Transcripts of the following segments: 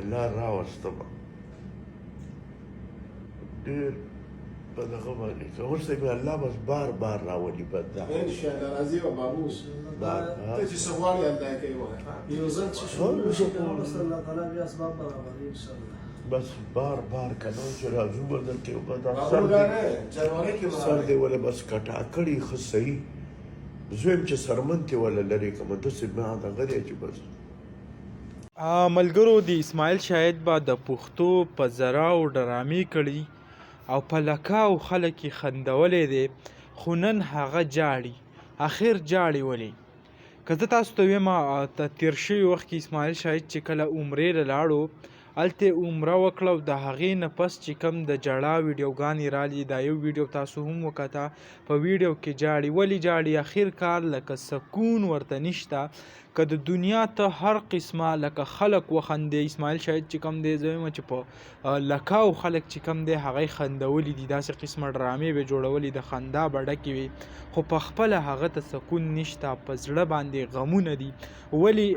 الله راوستم ډېر په دغه باندې که اوس مې الله بس بار بار راولي بد ان شاء الله راځي او بابو ته چې څه غواړې الله کوي وایي یو ځل چې شروع شي پیغمبر الله تعالی بیا اسباب برابروي ان شاء الله بس بار بار کنه چې راځو به درته یو به دا جنوري کې سر دی ولا بس کټا کړي ښه صحیح زویم چې سرمن ته ولا لري کوم داسې ما دغه دی چې بس ملګرو د اسماعیل شاهد به د پښتو په زراو ډرامې کړي او په لکاو خلک یې خندولی دی خو نن هغه جاړي اخر جاړي ولې که زه تاسو ته ویم تیر شوي وخت کې اسماعیل شاهد چې کله عمرې له لاړو هلته عمره وکړه او د هغې نه پس چې کوم د جړا ویډیوګانې رالي دا یو ویډیو تاسو هم وکته په ویډیو کې جاړي ولې جاړي اخر کار لکه سکون ورته نشته که د دنیا ته هر قسمه لکه خلک وخندې اسماعیل شاهد چې کوم دی زه وایم چې په لکاو خلک چې کوم دی هغه یې خندولي دي داسې قسمه ډرامې به جوړولي د خندا به ډکې وي خو په خپله هغه ته سکون نشته په زړه باندې غمونه دي ولې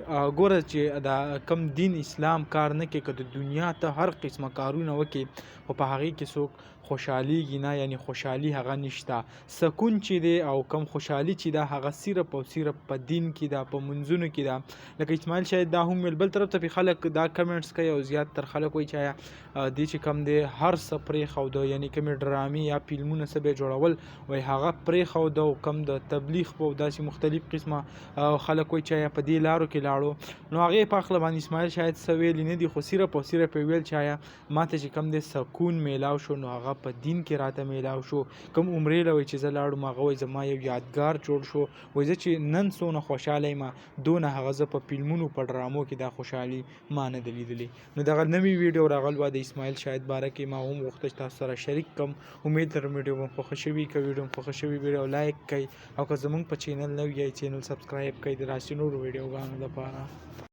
ګوره چې د کم دین اسلام کار نه کوي که د دنیا ته هر قسمه کارونه وکړي خو په هغې کې څوک خوشحالیږي نه یعنی خوشحالي هغه نشته سکون چې دی او کم خوشحالي چې ده هغه صرف او صرف په دین کې ده په منځونو کې ده لکه اسماعیل شاید دا هم ویل بل طرف ته خلک دا کمنټس کوي او زیات تر خلک وایي چې دې چې کم دی هر څه پرېښوده یعنی کومې ډرامې یا فلمونه څه به جوړول وایي هغه پرېښوده او کم د تبلیغ په داسې مختلف قسمه خلک وایي چې په دې لارو کې لاړو نو هغې په هکله باندې اسماعیل شاید څه ویلي نه دي خو صرف او صرف یې ویل چې ما ته چې کم دی سکون میلاو شو نو هغه په دین کې راته میلاو شو کوم عمرې له وایي چې زه لاړم هغه وایي زما یو یادګار جوړ شو وایي زه چې نن څونه خوشحاله یم دونه هغه زه په فلمونو په ډرامو کې دا خوشحالي ما نه ده لیدلې نو دغه نوې ویډیو راغلی وه د اسماعیل شاهد باره کې ما هم غوښته چې تاسو سره شریک کړم امید لرم ویډیو مو خوښه شوي که ویډیو مو خوښه شوي ویډیو لایک کړئ او که زموږ په چینل نوي یئ چینل سبسکرایب کړئ د داسې نورو ویډیوګانو لپاره